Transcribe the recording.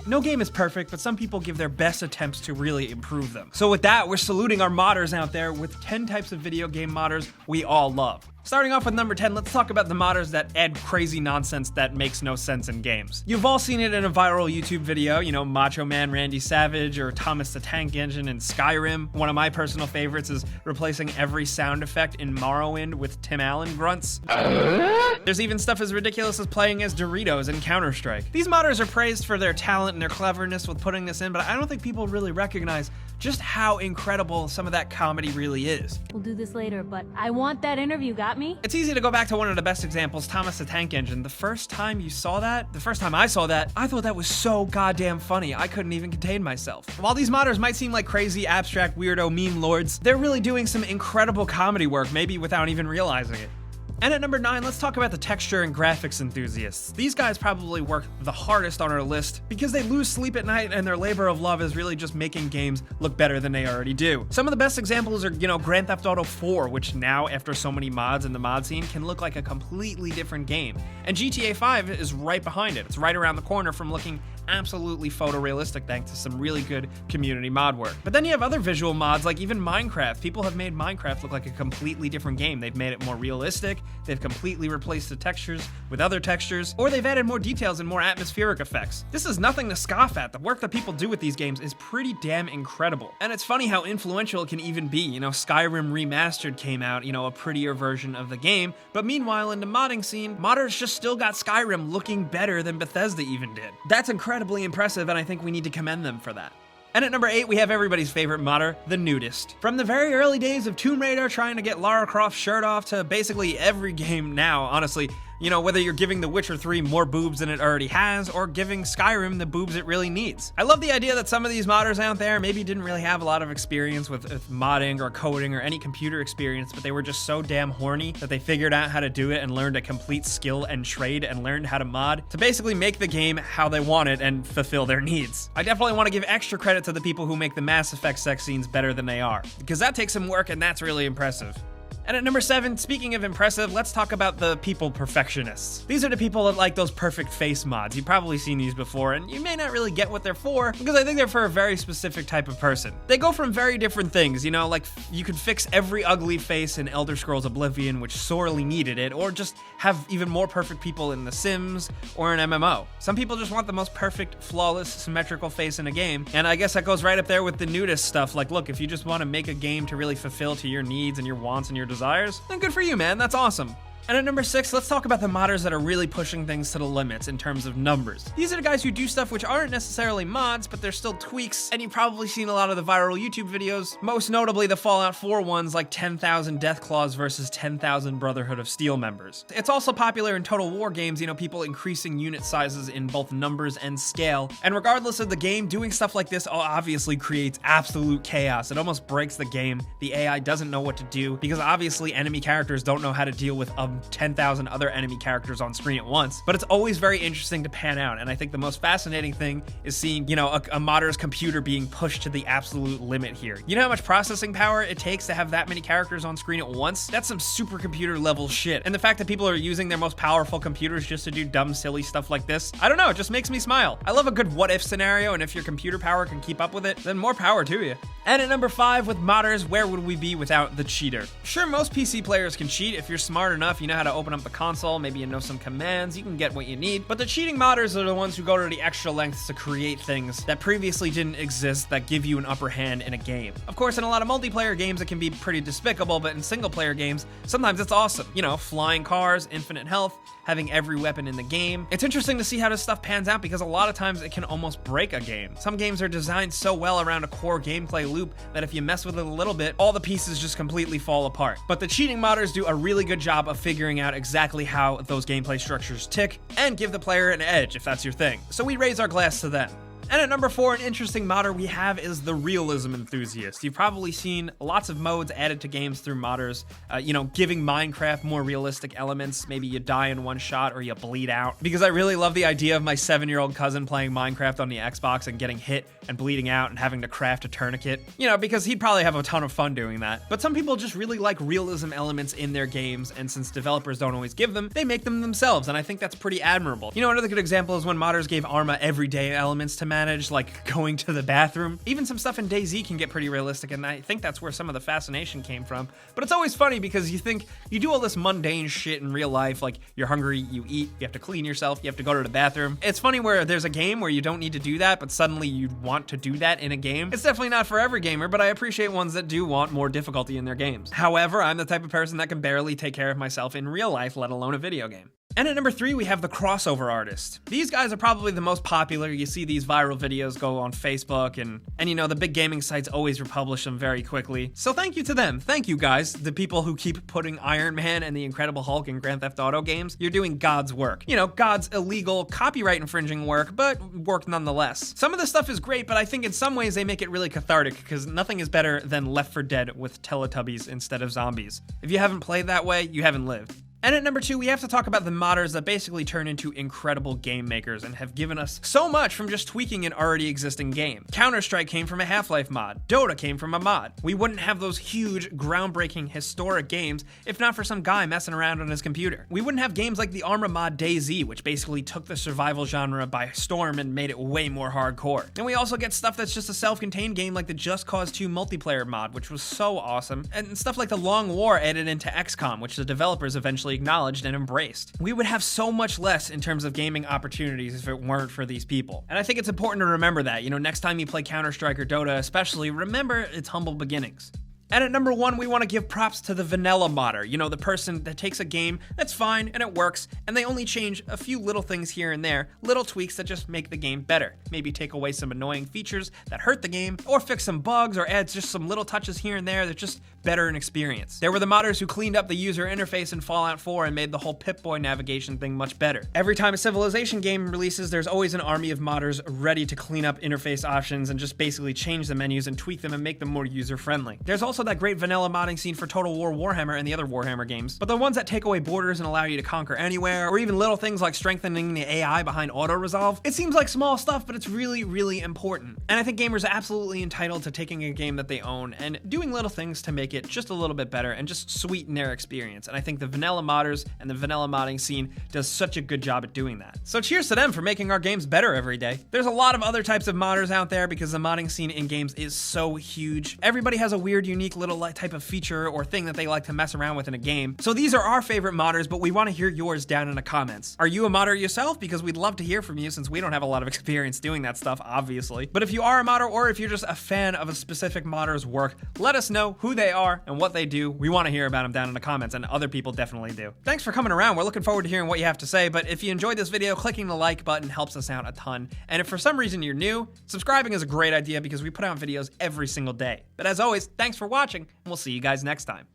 No game is perfect, but some people give their best attempts to really improve them. So with that, we're saluting our modders out there with 10 types of video game modders we all love. Starting off with number 10, let's talk about the modders that add crazy nonsense that makes no sense in games. You've all seen it in a viral YouTube video, you know, Macho Man Randy Savage or Thomas the Tank Engine in Skyrim. One of my personal favorites is replacing every sound effect in Morrowind with Tim Allen grunts. There's even stuff as ridiculous as playing as Doritos in Counter-Strike. These modders are praised for their talent and their cleverness with putting this in, but I don't think people really recognize just how incredible some of that comedy really is. We'll do this later, but I want that interview, got me? It's easy to go back to one of the best examples, Thomas the Tank Engine. The first time I saw that, I thought that was so goddamn funny, I couldn't even contain myself. While these modders might seem like crazy, abstract, weirdo meme lords, they're really doing some incredible comedy work, maybe without even realizing it. And at number 9, let's talk about the texture and graphics enthusiasts. These guys probably work the hardest on our list because they lose sleep at night and their labor of love is really just making games look better than they already do. Some of the best examples are, Grand Theft Auto 4, which now, after so many mods in the mod scene, can look like a completely different game. And GTA 5 is right behind it. It's right around the corner from looking absolutely photorealistic thanks to some really good community mod work. But then you have other visual mods like even Minecraft. People have made Minecraft look like a completely different game. They've made it more realistic, they've completely replaced the textures with other textures, or they've added more details and more atmospheric effects. This is nothing to scoff at. The work that people do with these games is pretty damn incredible. And it's funny how influential it can even be. Skyrim Remastered came out, a prettier version of the game, but meanwhile in the modding scene, modders just still got Skyrim looking better than Bethesda even did. That's incredibly impressive, and I think we need to commend them for that. And at number 8, we have everybody's favorite modder, the Nudist. From the very early days of Tomb Raider trying to get Lara Croft's shirt off to basically every game now, honestly, whether you're giving The Witcher 3 more boobs than it already has, or giving Skyrim the boobs it really needs. I love the idea that some of these modders out there maybe didn't really have a lot of experience with modding or coding or any computer experience, but they were just so damn horny that they figured out how to do it and learned a complete skill and trade and learned how to mod to basically make the game how they want it and fulfill their needs. I definitely want to give extra credit to the people who make the Mass Effect sex scenes better than they are, because that takes some work and that's really impressive. And at number 7, speaking of impressive, let's talk about the people perfectionists. These are the people that like those perfect face mods. You've probably seen these before, and you may not really get what they're for, because I think they're for a very specific type of person. They go from very different things, like you could fix every ugly face in Elder Scrolls Oblivion, which sorely needed it, or just have even more perfect people in The Sims or an MMO. Some people just want the most perfect, flawless, symmetrical face in a game, and I guess that goes right up there with the Nudist stuff. Like, look, if you just want to make a game to really fulfill to your needs and your wants and your desires, then good for you, man. That's awesome. And at number 6, let's talk about the modders that are really pushing things to the limits in terms of numbers. These are the guys who do stuff which aren't necessarily mods, but they're still tweaks, and you've probably seen a lot of the viral YouTube videos, most notably the Fallout 4 ones like 10,000 Deathclaws versus 10,000 Brotherhood of Steel members. It's also popular in Total War games, people increasing unit sizes in both numbers and scale, and regardless of the game, doing stuff like this obviously creates absolute chaos. It almost breaks the game. The AI doesn't know what to do, because obviously enemy characters don't know how to deal with 10,000 other enemy characters on screen at once, but it's always very interesting to pan out, and I think the most fascinating thing is seeing, a modder's computer being pushed to the absolute limit here. You know how much processing power it takes to have that many characters on screen at once? That's some supercomputer level shit, and the fact that people are using their most powerful computers just to do dumb, silly stuff like this, I don't know, it just makes me smile. I love a good what-if scenario, and if your computer power can keep up with it, then more power to you. And at number 5, with modders, where would we be without the cheater? Sure, most PC players can cheat. If you're smart enough, you know how to open up the console, maybe you know some commands, you can get what you need. But the cheating modders are the ones who go to the extra lengths to create things that previously didn't exist that give you an upper hand in a game. Of course, in a lot of multiplayer games, it can be pretty despicable, but in single player games, sometimes it's awesome. Flying cars, infinite health, having every weapon in the game. It's interesting to see how this stuff pans out because a lot of times it can almost break a game. Some games are designed so well around a core gameplay loop that if you mess with it a little bit, all the pieces just completely fall apart. But the cheating modders do a really good job of figuring out exactly how those gameplay structures tick and give the player an edge if that's your thing. So we raise our glass to them. And at number 4, an interesting modder we have is the realism enthusiast. You've probably seen lots of modes added to games through modders, giving Minecraft more realistic elements. Maybe you die in one shot or you bleed out. Because I really love the idea of my 7-year-old cousin playing Minecraft on the Xbox and getting hit and bleeding out and having to craft a tourniquet. Because he'd probably have a ton of fun doing that. But some people just really like realism elements in their games, and since developers don't always give them, they make them themselves, and I think that's pretty admirable. Another good example is when modders gave Arma everyday elements to manage, like going to the bathroom. Even some stuff in DayZ can get pretty realistic, and I think that's where some of the fascination came from. But it's always funny because you think you do all this mundane shit in real life, like you're hungry, you eat, you have to clean yourself, you have to go to the bathroom. It's funny where there's a game where you don't need to do that, but suddenly you want to do that in a game. It's definitely not for every gamer, but I appreciate ones that do want more difficulty in their games. However, I'm the type of person that can barely take care of myself in real life, let alone a video game. And at number 3, we have the crossover artist. These guys are probably the most popular. You see these viral videos go on Facebook, and the big gaming sites always republish them very quickly. So thank you to them. Thank you guys, the people who keep putting Iron Man and the Incredible Hulk in Grand Theft Auto games. You're doing God's work. God's illegal copyright infringing work, but work nonetheless. Some of this stuff is great, but I think in some ways they make it really cathartic because nothing is better than Left 4 Dead with Teletubbies instead of zombies. If you haven't played that way, you haven't lived. And at number 2, we have to talk about the modders that basically turn into incredible game makers and have given us so much from just tweaking an already existing game. Counter-Strike came from a Half-Life mod. Dota came from a mod. We wouldn't have those huge, groundbreaking, historic games if not for some guy messing around on his computer. We wouldn't have games like the Arma mod DayZ, which basically took the survival genre by storm and made it way more hardcore. And we also get stuff that's just a self-contained game like the Just Cause 2 multiplayer mod, which was so awesome, and stuff like the Long War added into XCOM, which the developers eventually acknowledged and embraced. We would have so much less in terms of gaming opportunities if it weren't for these people. And I think it's important to remember that, next time you play Counter-Strike or Dota especially, remember its humble beginnings. And at number 1, we want to give props to the vanilla modder, the person that takes a game that's fine and it works, and they only change a few little things here and there, little tweaks that just make the game better. Maybe take away some annoying features that hurt the game, or fix some bugs, or add just some little touches here and there that just better an experience. There were the modders who cleaned up the user interface in Fallout 4 and made the whole Pip-Boy navigation thing much better. Every time a Civilization game releases, there's always an army of modders ready to clean up interface options and just basically change the menus and tweak them and make them more user-friendly. There's also that great vanilla modding scene for Total War Warhammer and the other Warhammer games, but the ones that take away borders and allow you to conquer anywhere, or even little things like strengthening the AI behind auto-resolve, it seems like small stuff, but it's really, really important. And I think gamers are absolutely entitled to taking a game that they own and doing little things to make it just a little bit better and just sweeten their experience. And I think the vanilla modders and the vanilla modding scene does such a good job at doing that. So cheers to them for making our games better every day. There's a lot of other types of modders out there because the modding scene in games is so huge. Everybody has a weird, unique little type of feature or thing that they like to mess around with in a game. So these are our favorite modders, but we want to hear yours down in the comments. Are you a modder yourself? Because we'd love to hear from you since we don't have a lot of experience doing that stuff, obviously. But if you are a modder or if you're just a fan of a specific modder's work, let us know who they are and what they do. We want to hear about them down in the comments, and other people definitely do. Thanks for coming around. We're looking forward to hearing what you have to say, but if you enjoyed this video, clicking the like button helps us out a ton. And if for some reason you're new, subscribing is a great idea because we put out videos every single day. But as always, thanks for watching, and we'll see you guys next time.